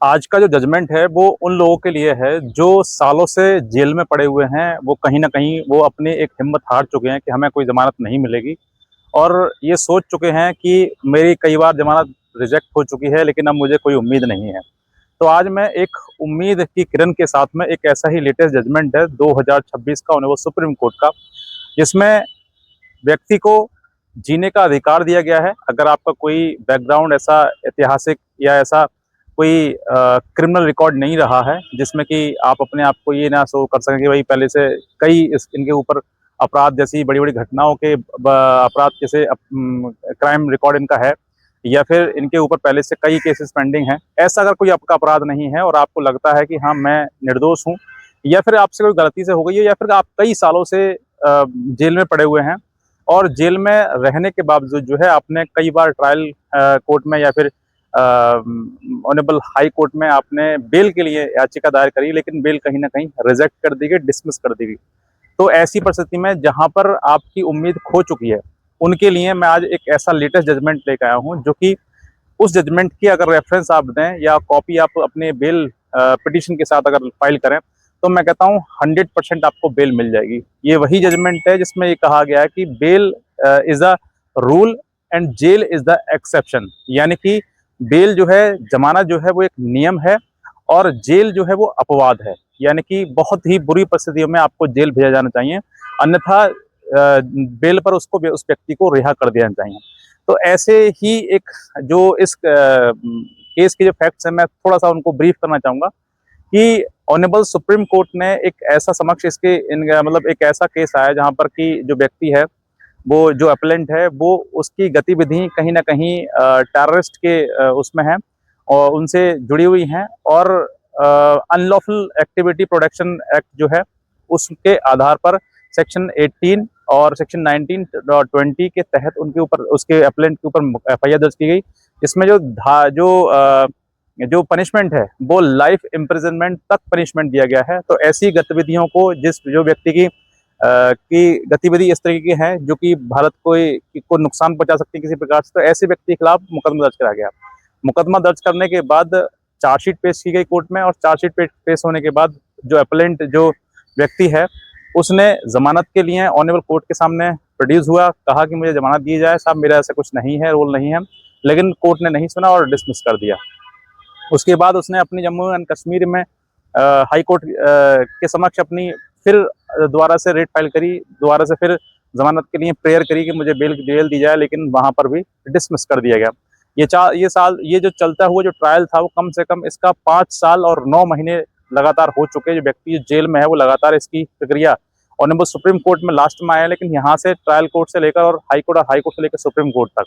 आज का जो जजमेंट है वो उन लोगों के लिए है जो सालों से जेल में पड़े हुए हैं। वो कहीं न कहीं वो अपनी एक हिम्मत हार चुके हैं कि हमें कोई ज़मानत नहीं मिलेगी और ये सोच चुके हैं कि मेरी कई बार ज़मानत रिजेक्ट हो चुकी है, लेकिन अब मुझे कोई उम्मीद नहीं है। तो आज मैं एक उम्मीद की किरण के साथ में एक ऐसा ही लेटेस्ट जजमेंट है 2026 का ऑनरेबल सुप्रीम कोर्ट का, जिसमें व्यक्ति को जीने का अधिकार दिया गया है। अगर आपका कोई बैकग्राउंड ऐसा ऐतिहासिक या ऐसा कोई क्रिमिनल रिकॉर्ड नहीं रहा है जिसमें कि आप अपने आप को ये ना शो कर सकें कि भाई पहले से कई इनके ऊपर अपराध जैसी बड़ी बड़ी घटनाओं के अपराध जैसे क्राइम रिकॉर्ड इनका है, या फिर इनके ऊपर पहले से कई केसेस पेंडिंग हैं। ऐसा अगर कोई आपका अपराध नहीं है और आपको लगता है कि हाँ मैं निर्दोष हूँ, या फिर आपसे कोई गलती से हो गई है, या फिर आप कई सालों से जेल में पड़े हुए हैं और जेल में रहने के बावजूद जो है आपने कई बार ट्रायल कोर्ट में या फिर ऑनरेबल हाई कोर्ट में आपने बेल के लिए याचिका दायर करी, लेकिन बेल कहीं ना कहीं रिजेक्ट कर दी गई, डिसमिस कर दी गई। तो ऐसी परिस्थिति में जहां पर आपकी उम्मीद खो चुकी है, उनके लिए मैं आज एक ऐसा लेटेस्ट जजमेंट लेकर आया हूं जो कि उस जजमेंट की अगर रेफरेंस आप दें या कॉपी आप अपने बेल पिटिशन के साथ अगर फाइल करें, तो मैं कहता हूँ 100% आपको बेल मिल जाएगी। ये वही जजमेंट है जिसमें ये कहा गया है कि bail is a rule and jail is the exception. यानी कि बेल जो है, जमानत जो है वो एक नियम है और जेल जो है वो अपवाद है। यानी कि बहुत ही बुरी परिस्थितियों में आपको जेल भेजा जाना चाहिए, अन्यथा बेल पर उसको उस व्यक्ति को रिहा कर देना चाहिए। तो ऐसे ही एक जो इस केस के जो फैक्ट्स हैं, मैं थोड़ा सा उनको ब्रीफ करना चाहूंगा कि ऑनरेबल सुप्रीम कोर्ट ने एक ऐसा समक्ष इसके मतलब एक ऐसा केस आया जहां पर कि जो व्यक्ति है, वो जो अपलेंट है, वो उसकी गतिविधि कहीं ना कहीं टेररिस्ट के उसमें है और उनसे जुड़ी हुई हैं, और अनलॉफुल एक्टिविटी प्रोटेक्शन एक्ट जो है उसके आधार पर सेक्शन 18 और सेक्शन 19 और 20 के तहत उनके ऊपर, उसके अपलेंट के ऊपर एफआईआर दर्ज की गई। इसमें जो पनिशमेंट है वो लाइफ इम्प्रिजनमेंट तक पनिशमेंट दिया गया है। तो ऐसी गतिविधियों को जो व्यक्ति की गतिविधि इस तरीके की है जो कि भारत को नुकसान पहुंचा सकती है किसी प्रकार से, तो ऐसे व्यक्ति के खिलाफ मुकदमा दर्ज करा गया। मुकदमा दर्ज करने के बाद चार्जशीट पेश की गई कोर्ट में, और चार्जशीट पेश होने के बाद जो अपलेंट जो व्यक्ति है उसने जमानत के लिए ऑनरेबल कोर्ट के सामने प्रोड्यूस हुआ, कहा कि मुझे जमानत दी जाए, साहब मेरा ऐसा कुछ नहीं है, रोल नहीं है। लेकिन कोर्ट ने नहीं सुना और डिसमिस कर दिया। उसके बाद उसने अपनी जम्मू एंड कश्मीर में हाई कोर्ट के समक्ष अपनी फिर दोबारा से रेट फाइल करी, दोबारा से फिर जमानत के लिए प्रेयर करी कि मुझे बेल दी जाए, लेकिन वहां पर भी डिसमिस कर दिया गया। ये जो चलता हुआ जो ट्रायल था वो कम से कम इसका 5 साल और 9 महीने लगातार हो चुके। जो व्यक्ति जेल में है वो लगातार इसकी प्रक्रिया ऑनरेबल सुप्रीम कोर्ट में लास्ट में आया, लेकिन यहाँ से ट्रायल कोर्ट से लेकर और हाई कोर्ट से लेकर सुप्रीम कोर्ट तक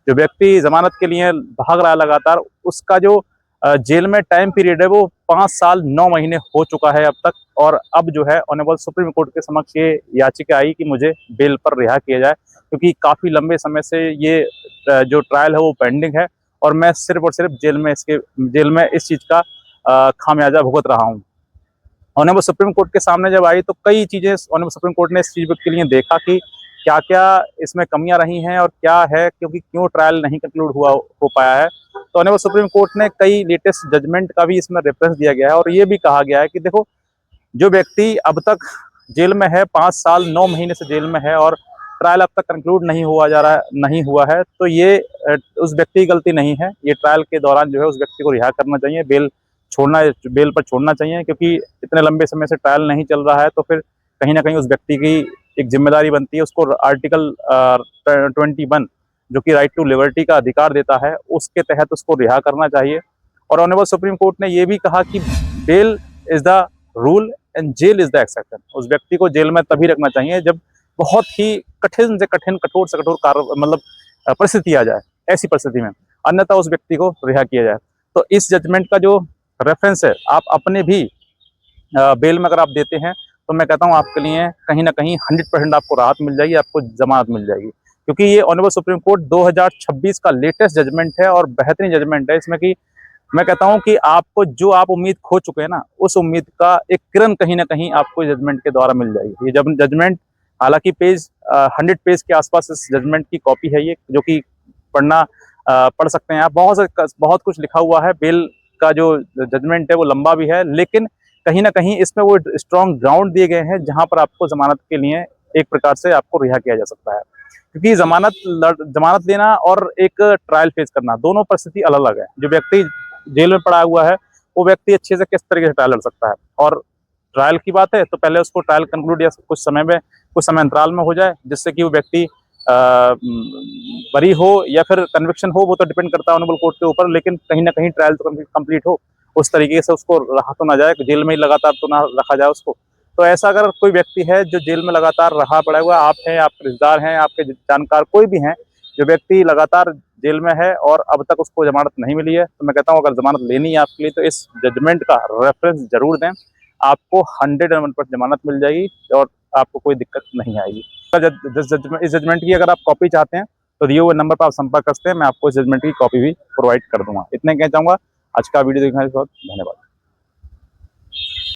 जो व्यक्ति जमानत के लिए भाग रहा है लगातार, उसका जो जेल में टाइम पीरियड है वो 5 साल 9 महीने हो चुका है अब तक। और अब जो है ऑनरेबल सुप्रीम कोर्ट के समक्ष ये याचिका आई कि मुझे बेल पर रिहा किया जाए, क्योंकि काफी लंबे समय से ये जो ट्रायल है वो पेंडिंग है और मैं सिर्फ और सिर्फ जेल में इस चीज का खामियाजा भुगत रहा हूँ। ऑनरेबल सुप्रीम कोर्ट के सामने जब आई तो कई चीजें ऑनरेबल सुप्रीम कोर्ट ने इस चीज के लिए देखा कि क्या क्या इसमें कमियां रही हैं और क्या है, क्योंकि क्यों ट्रायल नहीं कंक्लूड हो पाया है। तो ऑनरेबल सुप्रीम कोर्ट ने कई लेटेस्ट जजमेंट का भी इसमें रेफरेंस दिया गया है और ये भी कहा गया है कि देखो, जो व्यक्ति अब तक जेल में है, 5 साल 9 महीने से जेल में है और ट्रायल अब तक कंक्लूड नहीं हुआ है, तो ये उस व्यक्ति की गलती नहीं है। ये ट्रायल के दौरान जो है उस व्यक्ति को रिहा करना चाहिए, बेल पर छोड़ना चाहिए, क्योंकि इतने लंबे समय से ट्रायल नहीं चल रहा है। तो फिर कहीं ना कहीं उस व्यक्ति की एक जिम्मेदारी बनती है, उसको आर्टिकल 21 जो कि राइट टू लिबर्टी का अधिकार देता है, उसके तहत उसको रिहा करना चाहिए। और ऑनरेबल सुप्रीम कोर्ट ने यह भी कहा कि bail is the rule and jail is the exception. उस व्यक्ति को जेल में तभी रखना चाहिए जब बहुत ही कठिन से कठिन, कठोर से कठोर मतलब परिस्थिति आ जाए, ऐसी परिस्थिति में, अन्यथा उस व्यक्ति को रिहा किया जाए। तो इस जजमेंट का जो रेफरेंस है आप अपने भी बेल में अगर आप देते हैं, तो मैं कहता हूँ आपके लिए कहीं ना कहीं 100% आपको राहत मिल जाएगी, आपको जमानत मिल जाएगी, क्योंकि ये ऑनरेबल सुप्रीम कोर्ट 2026 का लेटेस्ट जजमेंट है और बेहतरीन जजमेंट है। इसमें कि मैं कहता हूं कि आपको जो आप उम्मीद खो चुके हैं ना, उस उम्मीद का एक किरण कहीं ना कहीं आपको जजमेंट के द्वारा मिल जाएगी। ये जब जजमेंट, हालांकि 100 पेज के आसपास इस जजमेंट की कॉपी है ये, जो कि पढ़ सकते हैं आप। बहुत कुछ लिखा हुआ है बेल का जो जजमेंट है वो लंबा भी है, लेकिन कहीं ना कहीं इसमें वो स्ट्रॉन्ग ग्राउंड दिए गए हैं जहां पर आपको जमानत के लिए एक प्रकार से आपको रिहा किया जा सकता है। क्योंकि जमानत लेना और एक ट्रायल फेस करना, दोनों परिस्थिति अलग अलग है। जो व्यक्ति जेल में पड़ा हुआ है वो व्यक्ति अच्छे से किस तरीके से ट्रायल लड़ सकता है, और ट्रायल की बात है तो पहले उसको ट्रायल कंक्लूड या कुछ समय अंतराल में हो जाए, जिससे कि वो व्यक्ति बरी हो या फिर कन्विक्शन हो, वो तो डिपेंड करता है ऑनरेबल कोर्ट के ऊपर, लेकिन कहीं ना कहीं ट्रायल तो कंप्लीट हो, उस तरीके से उसको रहा तो ना जाए, जेल में ही लगातार तो ना रखा जाए उसको। तो ऐसा अगर कोई व्यक्ति है जो जेल में लगातार रहा पड़ा हुआ, आप हैं, आपके रिश्तेदार हैं, आपके जानकार कोई भी हैं, जो व्यक्ति लगातार जेल में है और अब तक उसको जमानत नहीं मिली है, तो मैं कहता हूँ अगर जमानत लेनी है आपके लिए तो इस जजमेंट का रेफरेंस जरूर दें। आपको 101% जमानत मिल जाएगी और आपको कोई दिक्कत नहीं आएगी। इस जजमेंट की अगर आप कॉपी चाहते हैं तो दिए हुए नंबर पर आप संपर्क कर सकते हैं, मैं आपको इस जजमेंट की कॉपी भी प्रोवाइड कर दूंगा। इतने कहना चाहूँगा। आज का वीडियो देखने के लिए बहुत धन्यवाद।